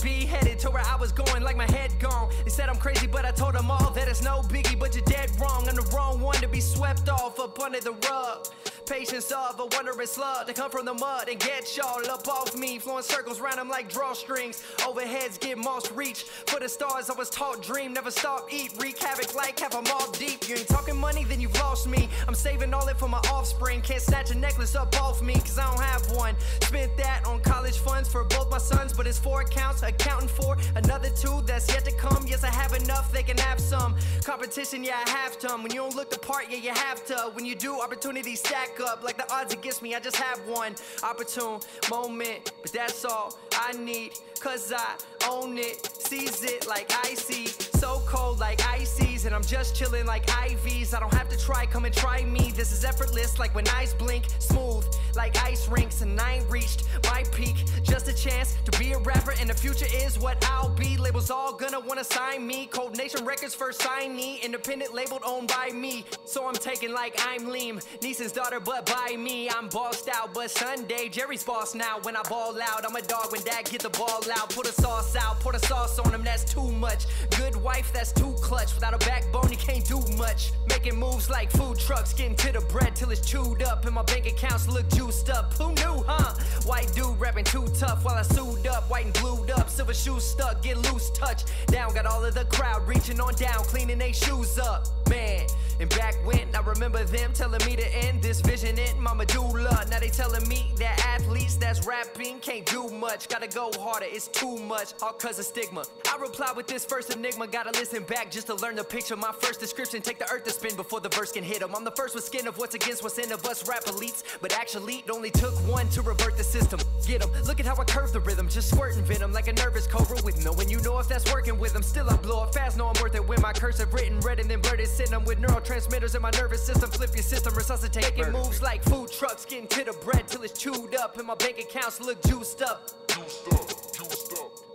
be headed to where I was going, like my head gone. They said I'm crazy, but I told them all that it's no biggie, but you're dead wrong. I'm the wrong one to be swept off up under the rug. Patience of a wondrous slug to come from the mud and get y'all up off me. Flowing circles round them like drawstrings. Overheads get moss reach. For the stars I was taught dream. Never stop, eat, wreak havoc like have them all deep. You ain't talking money, then you've lost me. I'm saving all it for my offspring. Can't snatch a necklace up off me, cause I don't have one. Spent that on college funds for both my sons, but it's 4 accounts, accounting for another 2 that's yet to come. Yes, I have enough, they can have some. Competition, yeah, I have to. When you don't look the part, yeah, you have to. When you do, opportunities stack up. Like the odds against me, I just have one opportune moment, but that's all I need, cause I own it. Seize it like I see, so cold like ices, and I'm just chilling like IVs. I don't have to try, come and try me. This is effortless like when eyes blink, smooth like ice rinks, and I ain't reached my peak. Just a chance to be a rapper, and the future is what I'll be. Labels all gonna wanna sign me. Cold Nation Records first signee, independent labeled owned by me. So I'm taking like I'm Liam Neeson's daughter, but by me I'm bossed out. But Sunday Jerry's boss now. When I ball out, I'm a dog when dad get the ball out. Put a sauce out, pour the sauce on him, that's too much. Good wife, that's too clutch. Without a backbone, you can't do much. Making moves like food trucks, getting to the bread till it's chewed up, and my bank accounts look juiced up. Who knew, huh? White dude rapping too tough while I sued up, white and glued up, silver shoes stuck, get loose, touch down. Got all of the crowd reaching on down, cleaning they shoes up, man. And back when I remember them telling me to end this vision in my medulla. Now they telling me that athletes that's rapping can't do much. Gotta go harder, it's too much, all cause of stigma. I reply with this first enigma. Gotta listen back just to learn the picture. My first description, take the earth to spin before the verse can hit them. I'm the first with skin of what's against what's in of us rap elites, but actually it only took one to revert the system. Get them, look at how I curve the rhythm, just squirting venom like a nervous cobra with knowing you know if that's working with them. Still I blow it fast, know I'm worth it when my cursive written red and then blurted, sitting them with neurotransmitters in my nervous system. Flip your system, resuscitate. Making moves like food trucks, getting to the bread till it's chewed up, and my bank accounts look juiced up.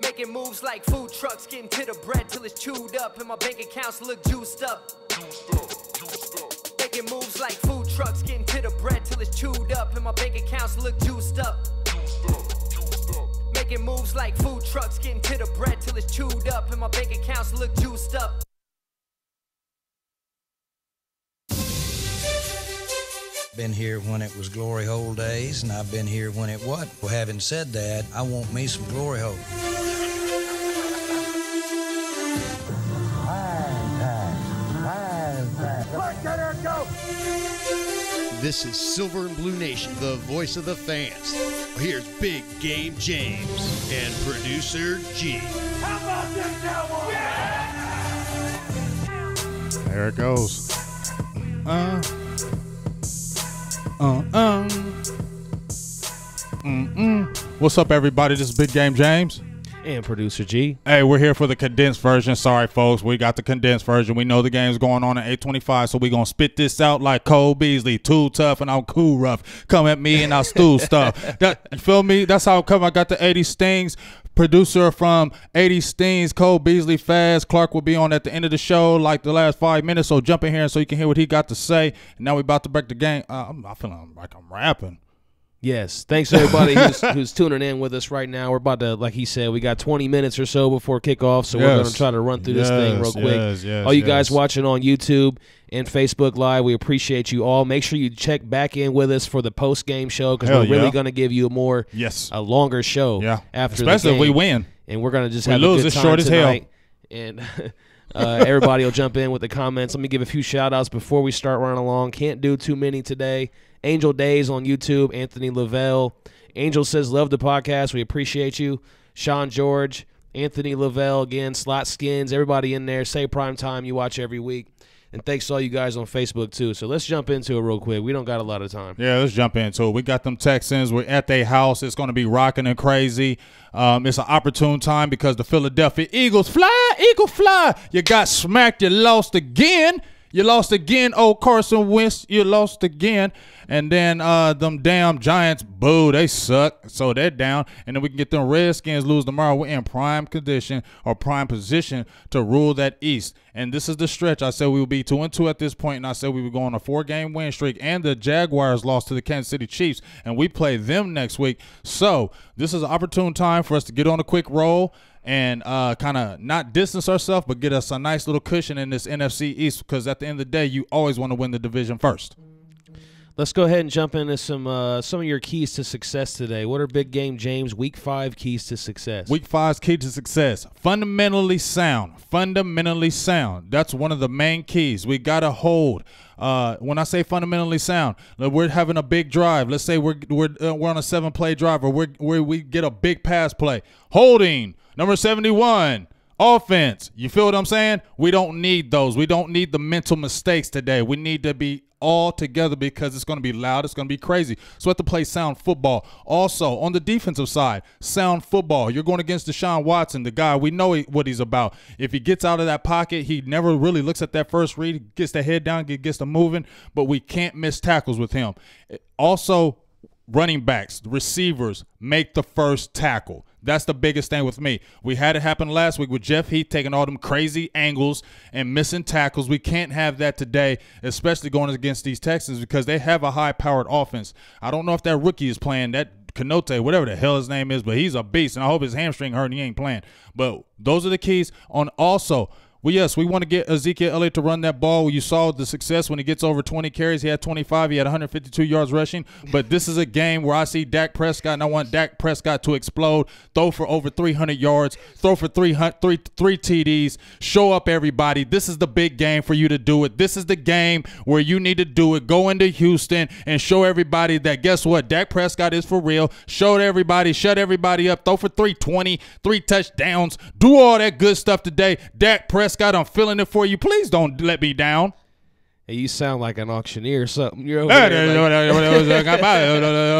Making moves like food trucks, getting to the bread till it's chewed up, and my bank accounts look juiced up. Making moves like food trucks, getting to the bread till it's chewed up, and my bank accounts look juiced up. Making moves like food trucks, getting to the bread till it's chewed up, and my bank accounts look juiced up. Been here when it was glory hole days, and I've been here when it wasn't. Well, having said that, I want me some glory hole. This is Silver and Blue Nation, the voice of the fans. Here's Big Game James and Producer G. How about this, Cowboys? Yeah! There it goes. What's up, everybody? This is Big Game James. And Producer G. Hey, we're here for the condensed version. Sorry, folks. We got the condensed version. We know the game's going on at 8:25, so we're going to spit this out like Cole Beasley. Too tough and I'm cool rough. Come at me and I'll stew stuff. That, you feel me? That's how come I got the 80 Stings. Producer from 80 Stings, Cole Beasley Fast. Clark will be on at the end of the show, like the last 5 minutes, so jump in here so you can hear what he got to say. And now we're about to break the game. I feel like I'm rapping. Yes. Thanks, everybody who's tuning in with us right now. We're about to, like he said, we got 20 minutes or so before kickoff, so we're going to try to run through this thing real quick. All you guys watching on YouTube and Facebook Live, we appreciate you all. Make sure you check back in with us for the post-game show, because we're really going to give you a longer show after especially the game. If we win. And we're going to just have a good time short tonight. And everybody will jump in with the comments. Let me give a few shout-outs before we start running along. Can't do too many today. Angel Days on YouTube, Anthony Lavelle. Angel says, love the podcast. We appreciate you. Sean George, Anthony Lavelle, again, Slot Skins, everybody in there. Say Prime Time, you watch every week. And thanks to all you gus on Facebook, too. So let's jump into it real quick. We don't got a lot of time. Yeah, let's jump into it. We got them Texans. We're at their house. It's going to be rocking and crazy. It's an opportune time because the Philadelphia Eagles fly, Eagle fly. You got smacked. You lost again. You lost again, old Carson Wentz. You lost again. And then them damn Giants boo, they suck, so they're down. And then we can get them Redskins lose tomorrow. We're in prime condition or prime position to rule that East. And this is the stretch. I said we would be 2-2 at this point, and I said we would go on a 4-game win streak. And the Jaguars lost to the Kansas City Chiefs, and we play them next week. So this is an opportune time for us to get on a quick roll and kind of not distance ourselves, but get us a nice little cushion in this NFC East, because at the end of the day, you always want to win the division first. Let's go ahead and jump into some of your keys to success today. What are Big Game James Week 5 keys to success? Week 5's key to success: fundamentally sound. Fundamentally sound. That's one of the main keys. We got to hold. When I say fundamentally sound, we're having a big drive. Let's say we're on a 7-play drive, or we get a big pass play. Holding, number 71. Offense. You feel what I'm saying? We don't need those. We don't need the mental mistakes today. We need to be all together, because it's going to be loud. It's going to be crazy. So we have to play sound football. Also, on the defensive side, sound football. You're going against Deshaun Watson, the guy. We know what he's about. If he gets out of that pocket, he never really looks at that first read. He gets the head down, gets the moving, but we can't miss tackles with him. Also, running backs, receivers, make the first tackle. That's the biggest thing with me. We had it happen last week with Jeff Heath taking all them crazy angles and missing tackles. We can't have that today, especially going against these Texans, because they have a high-powered offense. I don't know if that rookie is playing, that Canote, whatever the hell his name is, but he's a beast, and I hope his hamstring hurt and he ain't playing. But those are the keys. On also, we want to get Ezekiel Elliott to run that ball. You saw the success when he gets over 20 carries. He had 25. He had 152 yards rushing. But this is a game where I see Dak Prescott, and I want Dak Prescott to explode, throw for over 300 yards, throw for three TDs, show up everybody. This is the big game for you to do it. This is the game where you need to do it. Go into Houston and show everybody that, guess what, Dak Prescott is for real. Show everybody, shut everybody up, throw for 320, 3 touchdowns, do all that good stuff today. Dak Prescott, I'm feeling it for you. Please don't let me down. Hey, you sound like an auctioneer or something. You're over there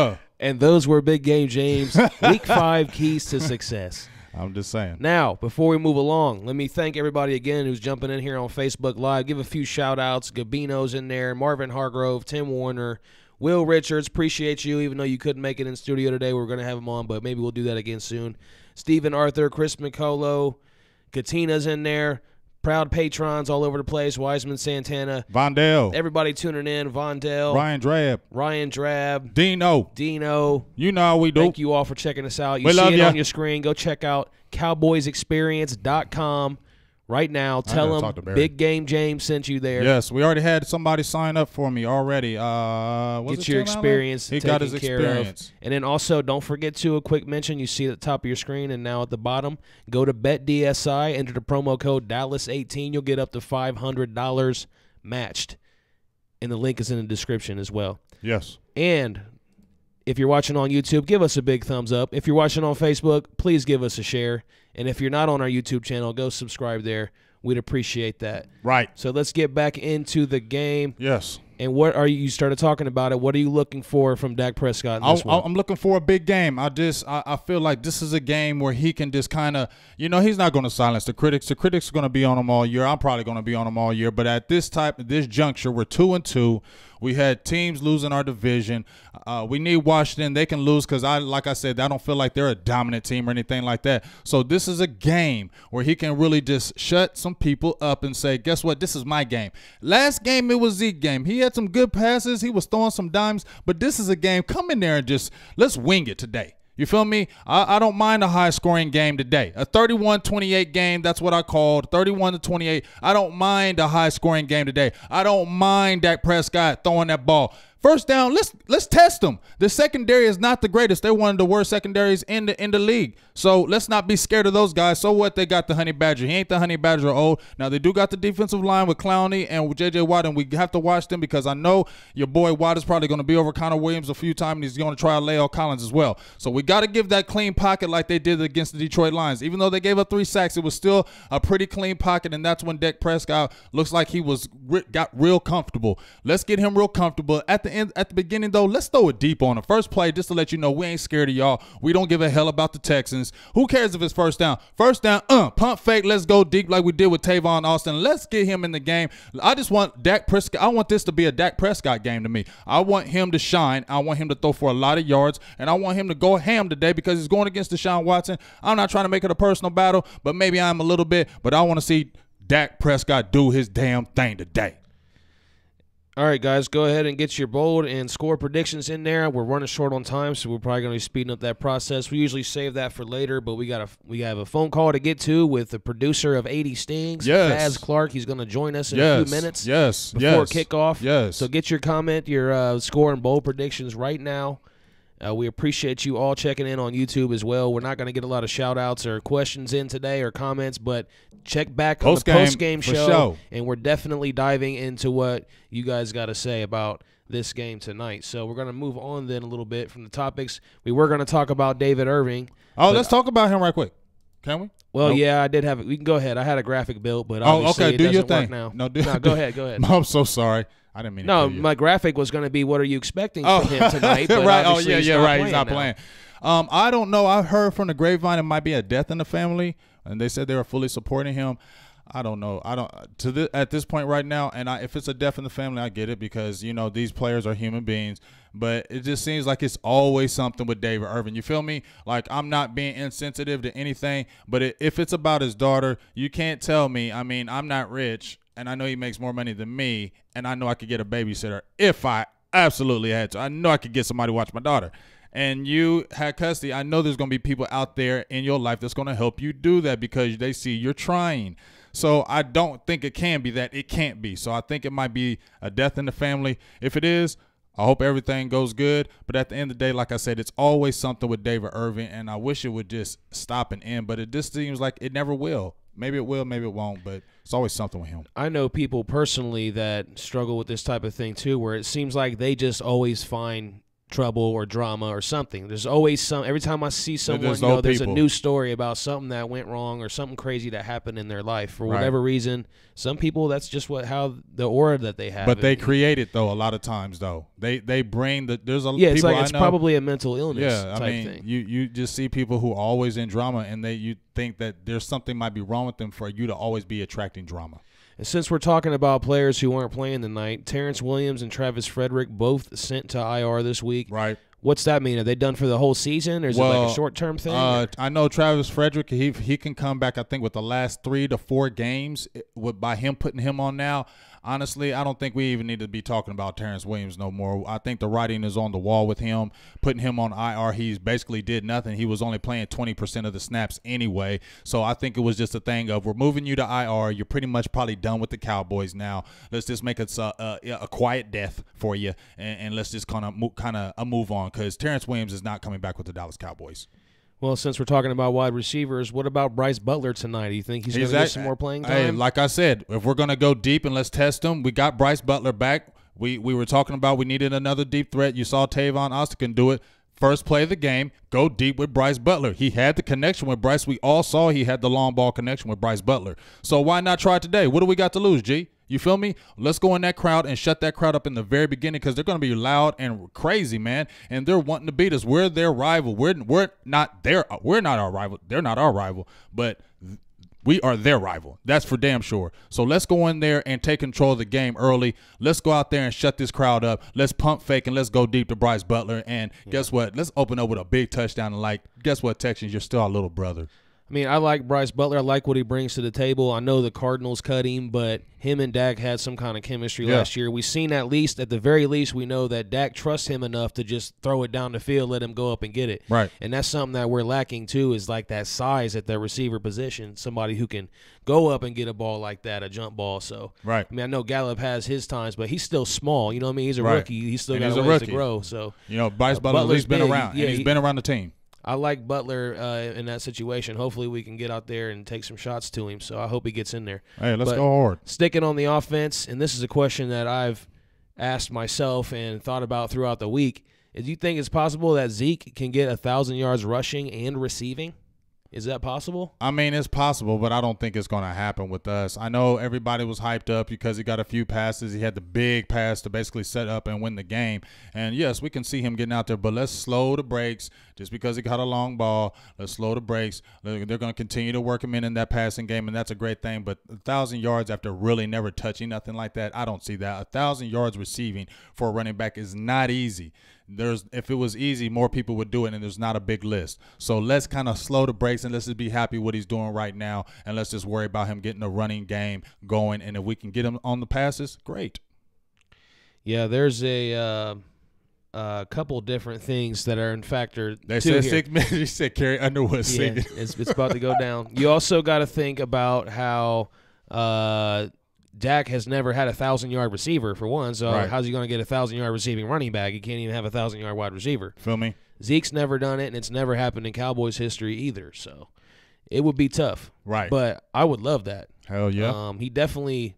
like, and those were Big Game James Week 5 keys to success. I'm just saying. Now, before we move along, let me thank everybody again who's jumping in here on Facebook Live. Give a few shout-outs. Gabino's in there, Marvin Hargrove, Tim Warner, Will Richards. Appreciate you, even though you couldn't make it in studio today. We're going to have him on, but maybe we'll do that again soon. Stephen Arthur, Chris McColo, Katina's in there. Proud patrons all over the place. Wiseman Santana. Vondell. Everybody tuning in. Vondell. Ryan Drab. Dino. You know how we do. Thank you all for checking us out. You we see love it ya. on your screen. Go check out cowboysexperience.com right now. Tell them Big Game James sent you there. Yes, we already had somebody sign up for me already. Get your experience. He got his experience. And then also, don't forget to, a quick mention, you see at the top of your screen and now at the bottom, go to BetDSI, enter the promo code Dallas18. You'll get up to $500 matched. And the link is in the description as well. Yes. And if you're watching on YouTube, give us a big thumbs up. If you're watching on Facebook, please give us a share. And if you're not on our YouTube channel, go subscribe there. We'd appreciate that. Right. So let's get back into the game. Yes. And what are you started talking about it? What are you looking for from Dak Prescott in this one? I'm looking for a big game. I feel like this is a game where he can just kind of, he's not going to silence the critics. The critics are going to be on him all year. I'm probably going to be on him all year. But at this juncture, we're 2-2. We had teams losing our division. We need Washington. They can lose because, like I said, I don't feel like they're a dominant team or anything like that. So this is a game where he can really just shut some people up and say, guess what? This is my game. Last game, it was Zeke's game. He had some good passes. He was throwing some dimes. But this is a game. Come in there and just let's wing it today. You feel me? I don't mind a high-scoring game today. A 31-28 game, that's what I called, 31-28. I don't mind a high-scoring game today. I don't mind Dak Prescott throwing that ball. First down, let's test them. The secondary is not the greatest. They're one of the worst secondaries in the league. So let's not be scared of those guys. So what? They got the Honey Badger. He ain't the Honey Badger old. Now they do got the defensive line with Clowney and with J.J. Watt, and we have to watch them because I know your boy Watt is probably going to be over Connor Williams a few times, and he's going to try La'el Collins as well. So we got to give that clean pocket like they did against the Detroit Lions. Even though they gave up 3 sacks, it was still a pretty clean pocket, and that's when Dak Prescott looks like he got real comfortable. Let's get him real comfortable. At the at the beginning, though, let's throw it deep on the first play just to let you know we ain't scared of y'all. We don't give a hell about the Texans. Who cares if it's first down? First down, pump fake, let's go deep like we did with Tavon Austin. Let's get him in the game. I just want Dak Prescott. I want this to be a Dak Prescott game to me. I want him to shine. I want him to throw for a lot of yards, and I want him to go ham today because he's going against Deshaun Watson. I'm not trying to make it a personal battle, but maybe I'm a little bit, but I want to see Dak Prescott do his damn thing today. All right, guys, go ahead and get your bold and score predictions in there. We're running short on time, so we're probably going to be speeding up that process. We usually save that for later, but we have a phone call to get to with the producer of 80 Stings, Baz Clark. He's going to join us in a few minutes before kickoff. So get your comment, your score and bold predictions right now. We appreciate you all checking in on YouTube as well. We're not going to get a lot of shout-outs or questions in today or comments, but check back on the post-game show, and we're definitely diving into what you guys got to say about this game tonight. So we're going to move on then a little bit from the topics. We were going to talk about David Irving. Oh, let's talk about him right quick. Can we? Well, yeah, I did have it. We can go ahead. I had a graphic built, but obviously it doesn't work now. No, go ahead. No, I'm so sorry. I didn't mean to. No, my graphic was going to be what are you expecting from him tonight? But right. Oh, yeah, right. He's not playing. I don't know. I heard from the grapevine it might be a death in the family, and they said they were fully supporting him. I don't know. At this point right now, and if it's a death in the family, I get it because, these players are human beings. But it just seems like it's always something with David Irving. You feel me? Like, I'm not being insensitive to anything, but if it's about his daughter, you can't tell me. I mean, I'm not rich, and I know he makes more money than me, and I know I could get a babysitter if I absolutely had to. I know I could get somebody to watch my daughter. And you had custody. I know there's going to be people out there in your life that's going to help you do that because they see you're trying. So I don't think it can be that. It can't be. So I think it might be a death in the family. If it is, I hope everything goes good. But at the end of the day, like I said, it's always something with David Irving, and I wish it would just stop and end. But it just seems like it never will. Maybe it will, maybe it won't, but it's always something with him. I know people personally that struggle with this type of thing too, where it seems like they just always find trouble or drama or something. There's always every time I see someone, there's a new story about something that went wrong or something crazy that happened in their life for whatever reason. Some people, that's just how the aura that they have. But they create it though a lot of times though. They bring there's a it's people like it's probably a mental illness type thing. You just see people who are always in drama and you think that there's something might be wrong with them for you to always be attracting drama. And since we're talking about players who aren't playing tonight, Terrence Williams and Travis Frederick both sent to IR this week. Right. What's that mean? Are they done for the whole season, or is it like a short-term thing? I know Travis Frederick, he can come back, I think, with the last 3 to 4 games by him putting him on now. Honestly, I don't think we even need to be talking about Terrence Williams no more. I think the writing is on the wall with him. Putting him on IR, he's basically did nothing. He was only playing 20% of the snaps anyway. So I think it was just a thing of we're moving you to IR. You're pretty much probably done with the Cowboys now. Let's just make it a quiet death for you, and let's just kind of move on because Terrence Williams is not coming back with the Dallas Cowboys. Well, since we're talking about wide receivers, what about Bryce Butler tonight? Do you think he's going to get some more playing time? Hey, like I said, if we're going to go deep and let's test him, we got Bryce Butler back. We were talking about we needed another deep threat. You saw Tavon Austin can do it. First play of the game, go deep with Bryce Butler. He had the connection with Bryce. We all saw he had the long ball connection with Bryce Butler. So why not try it today? What do we got to lose, G? You feel me? Let's go in that crowd and shut that crowd up in the very beginning because they're going to be loud and crazy, man. And they're wanting to beat us. We're their rival. We're not our rival. They're not our rival, but we are their rival. That's for damn sure. So let's go in there and take control of the game early. Let's go out there and shut this crowd up. Let's pump fake and let's go deep to Bryce Butler. And guess what? Let's open up with a big touchdown. And guess what, Texans? You're still our little brother. I mean, I like Bryce Butler. I like what he brings to the table. I know the Cardinals cut him, but him and Dak had some kind of chemistry last year. We've seen at the very least, we know that Dak trusts him enough to just throw it down the field, let him go up and get it. Right. And that's something that we're lacking, too, is like that size at the receiver position, somebody who can go up and get a ball like that, a jump ball. So, right. I mean, I know Gallup has his times, but he's still small. You know what I mean? He's a rookie. He's still got a ways to grow. So, Bryce Butler at least been around, and he's been around the team. I like Butler in that situation. Hopefully we can get out there and take some shots to him, so I hope he gets in there. Hey, let's go hard. Sticking on the offense, and this is a question that I've asked myself and thought about throughout the week, do you think it's possible that Zeke can get 1,000 yards rushing and receiving? Is that possible? I mean, it's possible, but I don't think it's going to happen with us. I know everybody was hyped up because he got a few passes. He had the big pass to basically set up and win the game. And, yes, we can see him getting out there, but let's slow the brakes. Just because he got a long ball, let's slow the brakes. They're going to continue to work him in that passing game, and that's a great thing. But 1,000 yards after really never touching nothing like that, I don't see that. 1,000 yards receiving for a running back is not easy. If it was easy, more people would do it, and there's not a big list. So let's kind of slow the brakes and let's just be happy what he's doing right now, and let's just worry about him getting a running game going. And if we can get him on the passes, great. Yeah, there's a couple different things that are in factor. They said 6 minutes. You said Carrie Underwood singing. Yeah, it's about to go down. You also got to think about how Dak has never had a 1,000-yard receiver, for one, so how's he going to get a 1,000-yard receiving running back? He can't even have a 1,000-yard wide receiver. Feel me? Zeke's never done it, and it's never happened in Cowboys history either, so it would be tough. Right. But I would love that. Hell yeah. He definitely,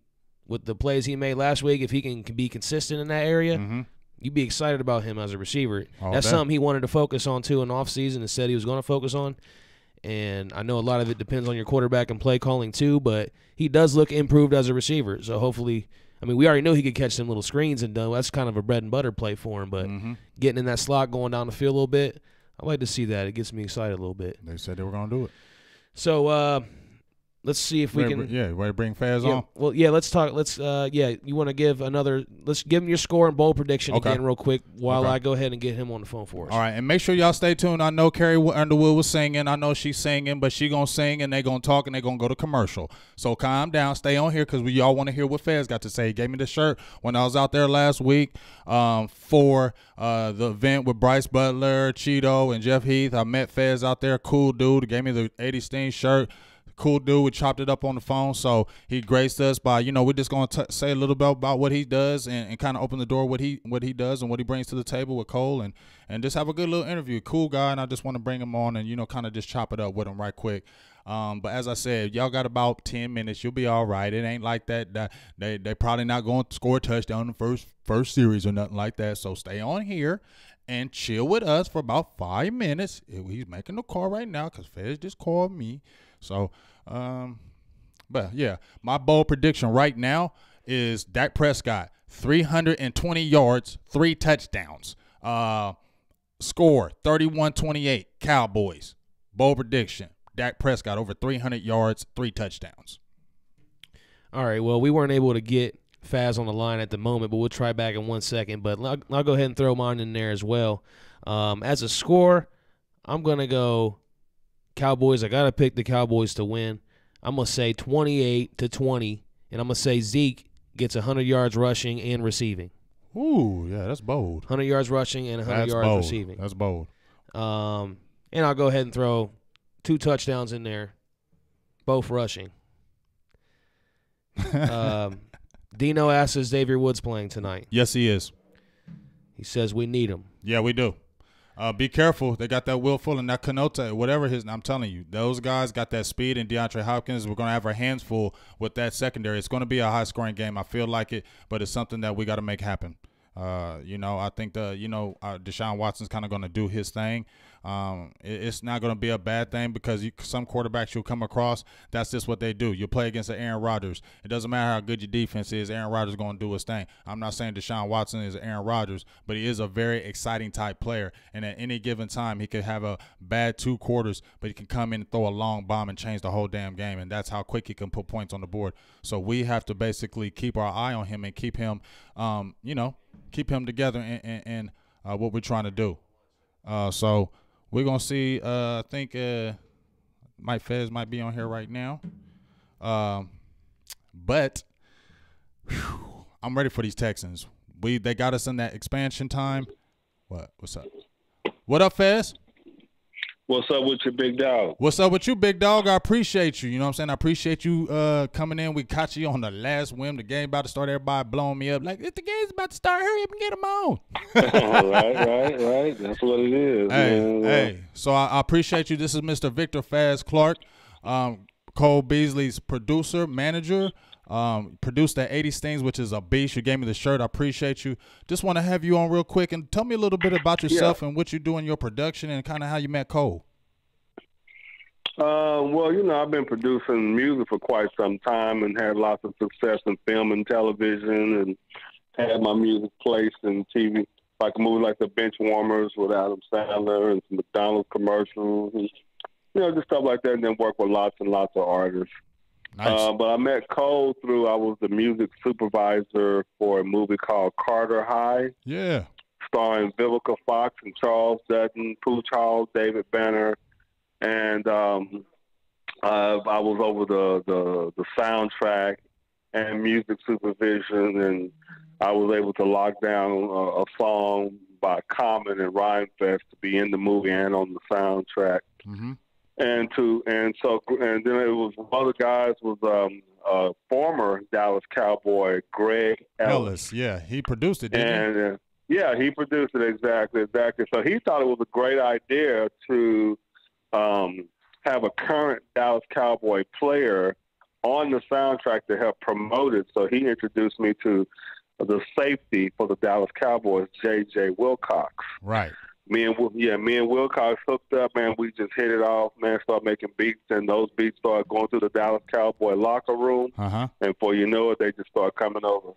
with the plays he made last week, if he can be consistent in that area, you'd be excited about him as a receiver. That's something he wanted to focus on, too, in offseason and said he was going to focus on. And I know a lot of it depends on your quarterback and play calling too, but he does look improved as a receiver. So hopefully, I mean, we already know he could catch some little screens and that's kind of a bread and butter play for him. But getting in that slot, going down the field a little bit, I like to see that. It gets me excited a little bit. They said they were going to do it. So let's see if we can. Yeah, ready to bring Faz on? Well, yeah, let's talk. You want to give another. Let's give him your score and bowl prediction again, real quick, while I go ahead and get him on the phone for us. All right, and make sure y'all stay tuned. I know Carrie Underwood was singing. I know she's singing, but she gonna sing and they gonna talk and they gonna go to commercial. So calm down, stay on here because y'all want to hear what Faz got to say. He gave me the shirt when I was out there last week for the event with Bryce Butler, Cheeto, and Jeff Heath. I met Faz out there, cool dude. He gave me the 80 Steen shirt. Cool dude. We chopped it up on the phone, so he graced us by, we're just going to say a little bit about what he does and kind of open the door what he does and what he brings to the table with Cole and just have a good little interview. Cool guy, and I just want to bring him on and, kind of just chop it up with him right quick. But as I said, y'all got about 10 minutes. You'll be all right. It ain't like that. They probably not going to score a touchdown in the first series or nothing like that, so stay on here and chill with us for about 5 minutes. He's making the call right now because Fez just called me. So, but yeah, my bold prediction right now is Dak Prescott, 320 yards, 3 touchdowns. Score 31-28, Cowboys. Bold prediction, Dak Prescott over 300 yards, 3 touchdowns. All right, well, we weren't able to get Faz on the line at the moment, but we'll try back in 1 second. But I'll go ahead and throw mine in there as well. As a score, I'm going to go Cowboys. I got to pick the Cowboys to win. I'm going to say 28-20, and I'm going to say Zeke gets 100 yards rushing and receiving. Ooh, yeah, that's bold. 100 yards rushing and 100 yards receiving. That's bold. And I'll go ahead and throw 2 touchdowns in there, both rushing. Dino asks, is Xavier Woods playing tonight? Yes, he is. He says we need him. Yeah, we do. Be careful. They got that Will Fuller and that Canota, whatever his – I'm telling you, those guys got that speed, and DeAndre Hopkins, we're going to have our hands full with that secondary. It's going to be a high-scoring game. I feel like it, but it's something that we got to make happen. I think Deshaun Watson's kind of going to do his thing. It's not going to be a bad thing because some quarterbacks you'll come across, that's just what they do. You play against Aaron Rodgers. It doesn't matter how good your defense is, Aaron Rodgers is going to do his thing. I'm not saying Deshaun Watson is Aaron Rodgers, but he is a very exciting type player. And at any given time, he could have a bad 2 quarters, but he can come in and throw a long bomb and change the whole damn game. And that's how quick he can put points on the board. So we have to basically keep our eye on him and keep him, keep him together and what we're trying to do. So we're going to see, I think Mike Fez might be on here right now. But I'm ready for these Texans. They got us in that expansion time. What's up? What up, Fez? What's up with your big dog? What's up with you, big dog? I appreciate you. You know what I'm saying? I appreciate you coming in. We caught you on the last whim. The game about to start. Everybody blowing me up. Like, if the game's about to start, hurry up and get them on. Right. That's what it is. Hey. So I appreciate you. This is Mr. Victor Faz Clark, Cole Beasley's producer, manager. Produced that 80 Stings, which is a beast. You gave me the shirt. I appreciate you. Just want to have you on real quick and tell me a little bit about yourself and what you do in your production and kind of how you met Cole. Well, I've been producing music for quite some time and had lots of success in film and television, and had my music placed in TV, like a movie like The Benchwarmers with Adam Sandler and some McDonald's commercials, and just stuff like that. And then work with lots and lots of artists. Nice. But I met Cole through I was the music supervisor for a movie called Carter High. Yeah. Starring Vivica Fox and Charles Dutton, Pooch Hall, David Banner. And I was over the soundtrack and music supervision, and I was able to lock down a song by Common and Rhymefest to be in the movie and on the soundtrack. Mm-hmm. And then it was one of the guys was a former Dallas Cowboy, Greg Ellis. Yeah, he produced it, didn't he? And yeah, he produced it exactly. So he thought it was a great idea to have a current Dallas Cowboy player on the soundtrack to help promote it. So he introduced me to the safety for the Dallas Cowboys, J.J. Wilcox. Right. Me and Wilcox hooked up, man. We just hit it off, man. Started making beats, and those beats started going through the Dallas Cowboy locker room. Uh-huh. And before you know it, they just started coming over.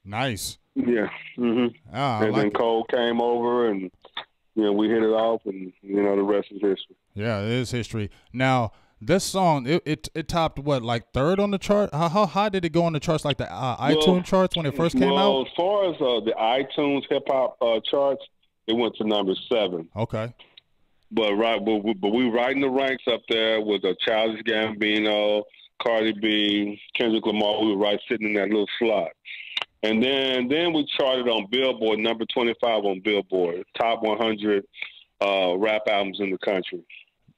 Nice. Yeah. Mm-hmm. And then Cole came over, and we hit it off, and the rest is history. Yeah, it is history. Now, this song, it topped what, like third on the chart? How high did it go on the charts, like the iTunes charts when it first came out? Well, as far as the iTunes hip hop charts, it went to number 7. Okay. But we riding the ranks up there with Childish Gambino, Cardi B, Kendrick Lamar. We were right sitting in that little slot. And then we charted on Billboard, number 25 on Billboard, top 100 rap albums in the country.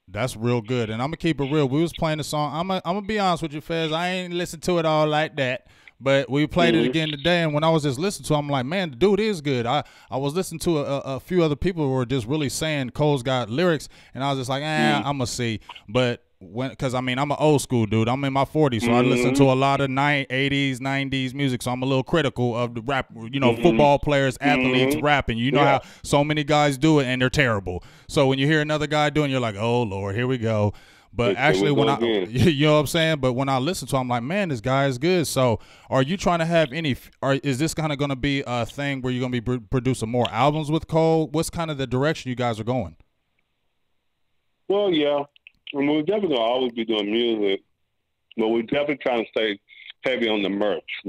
That's real good. And I'm going to keep it real. We was playing the song. I'm going to be honest with you, Fez. I ain't listened to it all like that. But we played it again today, and when I was just listening to it, I'm like, man, the dude is good. I was listening to a few other people who were just really saying Cole's got lyrics, and I was just like, I'm going to see. But because I'm an old school dude. I'm in my 40s, so I listen to a lot of 80s, 90s music, so I'm a little critical of the rap, football players, athletes rapping. You know how so many guys do it, and they're terrible. So when you hear another guy doing, you're like, oh, Lord, here we go. But actually, when you know what I'm saying? But when I listen to him, I'm like, man, this guy is good. So are you trying to have is this kind of going to be a thing where you're going to be producing more albums with Cole? What's kind of the direction you guys are going? Well, yeah. We're definitely going to always be doing music, but we're definitely trying to stay heavy on the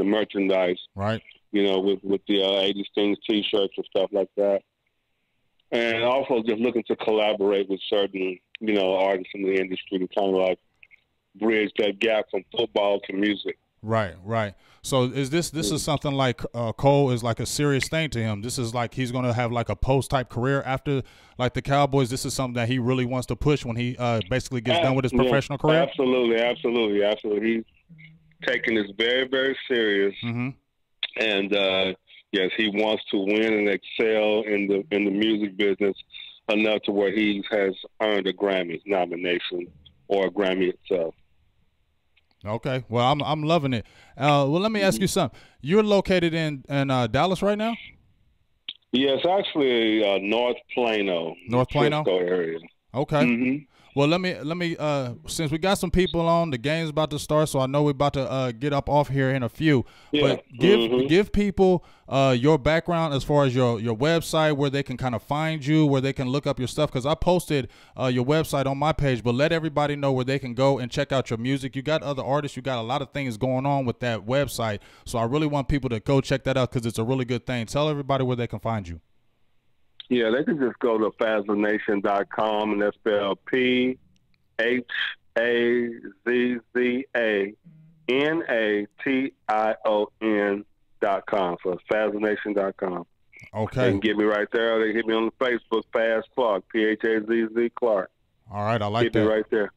merchandise. Right. With the 80s Things T-shirts and stuff like that. And also just looking to collaborate with certain, artists in the industry to kind of like bridge that gap from football to music. Right, right. So this is something like Cole is like a serious thing to him. This is like he's going to have like a post-type career after like the Cowboys. This is something that he really wants to push when he basically gets done with his professional career? Absolutely. He's taking this very, very serious. Mm-hmm. And, yes, he wants to win and excel in the music business enough to where he has earned a Grammy nomination or a Grammy itself. Okay. Well, I'm loving it. Well, let me ask you something. You're located in Dallas right now? Yes, actually, North Plano. North Plano area. Okay. Mm-hmm. Well, let me since we got some people on, the game's about to start, so I know we're about to get up off here in a few. Yeah. But give people your background as far as your website, where they can kind of find you, where they can look up your stuff. Because I posted your website on my page, but let everybody know where they can go and check out your music. You got other artists, you got a lot of things going on with that website, so I really want people to go check that out because it's a really good thing. Tell everybody where they can find you. Yeah, they can just go to FazzaNation.com, and that's spelled PHAZZANATION.com. So it's FazzaNation.com. Okay. They can get me right there. They can hit me on the Facebook, Faz Clark, PHAZZ Clark. All right, I like that. Get me right there.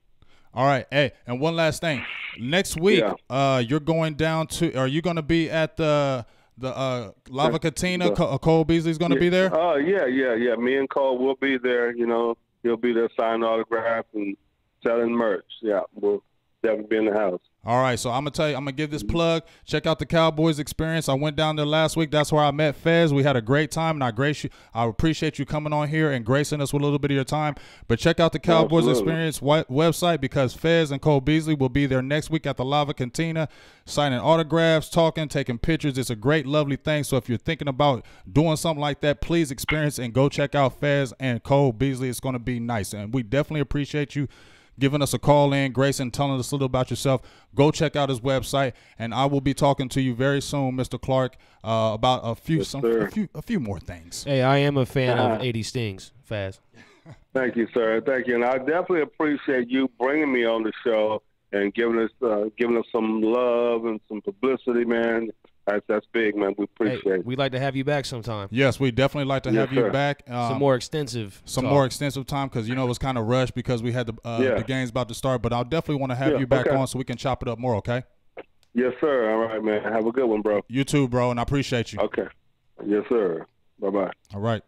All right, hey, and one last thing. Next week, you're going down to. Are you going to be at the Lava Cantina? Cole Beasley's going to be there? Oh, yeah. Me and Cole will be there. He'll be there signing autographs and selling merch. Yeah, we'll definitely be in the house. All right, so I'm going to tell you, I'm going to give this plug. Check out the Cowboys Experience. I went down there last week. That's where I met Fez. We had a great time, and I appreciate you coming on here and gracing us with a little bit of your time. But check out the Cowboys Experience website, because Fez and Cole Beasley will be there next week at the Lava Cantina, signing autographs, talking, taking pictures. It's a great, lovely thing. So if you're thinking about doing something like that, please experience and go check out Fez and Cole Beasley. It's going to be nice, and we definitely appreciate you giving us a call in, Grayson, telling us a little about yourself. Go check out his website, and I will be talking to you very soon, Mr. Clark, about a few more things. Hey, I am a fan of 80 Stings, Faz. Thank you, sir. Thank you, and I definitely appreciate you bringing me on the show and giving us some love and some publicity, man. That's big, man. We appreciate it. We'd like to have you back sometime. Yes, we definitely like to have you back. Some more extensive time, because, it was kind of rushed because we had the games about to start. But I'll definitely want to have you back on so we can chop it up more, okay? Yes, sir. All right, man. Have a good one, bro. You too, bro, and I appreciate you. Okay. Yes, sir. Bye-bye. All right.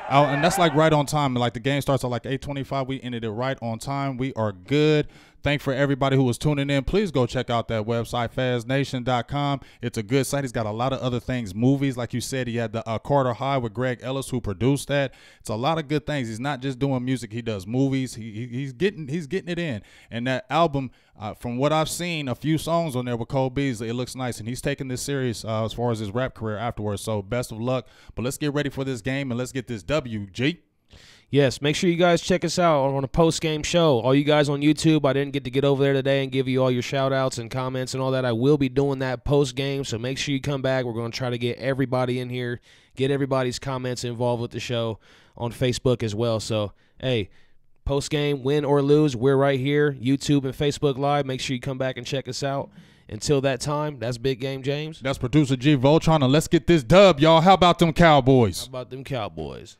And that's like right on time. Like the game starts at like 8:25. We ended it right on time. We are good. Thanks for everybody who was tuning in. Please go check out that website, FazNation.com. It's a good site. He's got a lot of other things, movies. Like you said, he had the Carter High with Greg Ellis, who produced that. It's a lot of good things. He's not just doing music. He does movies. He's getting it in. And that album, from what I've seen, a few songs on there with Cole Beasley, it looks nice. And he's taking this serious as far as his rap career afterwards. So best of luck. But let's get ready for this game, and let's get this W, G. Yes, make sure you guys check us out on a post-game show. All you guys on YouTube, I didn't get to get over there today and give you all your shout-outs and comments and all that. I will be doing that post-game, so make sure you come back. We're going to try to get everybody in here, get everybody's comments involved with the show on Facebook as well. So, hey, post-game, win or lose, we're right here, YouTube and Facebook Live. Make sure you come back and check us out. Until that time, that's Big Game James. That's producer G Voltron, and let's get this dub, y'all. How about them Cowboys? How about them Cowboys?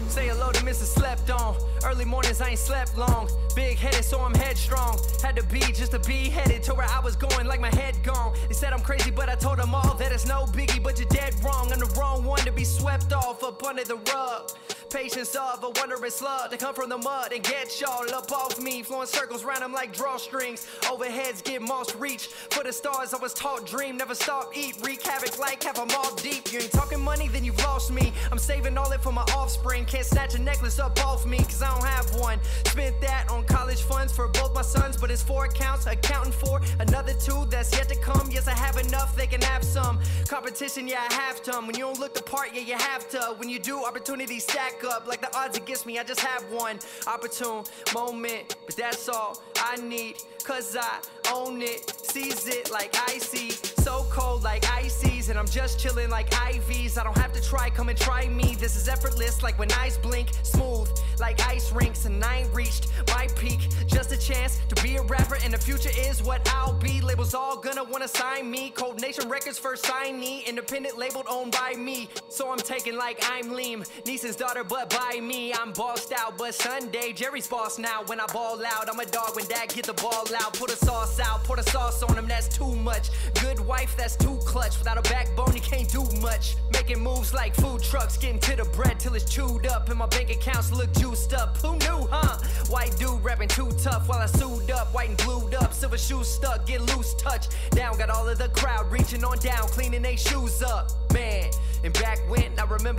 Say hello to Mrs. Slept On. Early mornings, I ain't slept long. Big headed, so I'm headstrong. Had to be just to be headed to where I was going, like my head gone. They said I'm crazy, but I told them all that it's no biggie, but you're dead wrong. I'm the wrong one to be swept off up under the rug. Patience of a wandering slug to come from the mud and get y'all up off me. Flowing circles round them like drawstrings. Overheads get most reach. For the stars, I was taught dream. Never stop, eat, wreak havoc like half a mob deep. You ain't talking money, then you've lost me. I'm saving all it for my offspring. Can't snatch a necklace up off me, cause I don't have one. Spent that on college funds for both my sons, but it's 4 accounts, accounting for another 2 that's yet to come. Yes, I have enough, they can have some. Competition, yeah, I have to. When you don't look the part, yeah, you have to. When you do, opportunities stack up. Like the odds against me, I just have one opportune moment, but that's all I need, cause I own it. Seize it like icy, so cold like ices, and I'm just chilling like IVs. I don't have to try, come and try me. This is effortless like when eyes blink, smooth like ice rinks, and I ain't reached my peak. Just a chance to be a rapper, and the future is what I'll be. Labels all gonna wanna sign me. Cold Nation Records first signee, independent labeled owned by me. So I'm taking like I'm Liam Neeson's daughter, but by me I'm bossed out. But Sunday Jerry's boss now. When I ball out, I'm a dog when dad get the ball out. Put a sauce out, put a sauce on him, that's too much. Good wife, that's too clutch. Without a backbone, you can't do much. Making moves like food trucks, getting to the bread till it's chewed up, and my bank accounts look juiced up. Who knew, huh? White dude rapping too tough while I sued up, white and glued up, silver shoes stuck, get loose, touch down. Got all of the crowd reaching on down, cleaning they shoes up, man. And back when I remember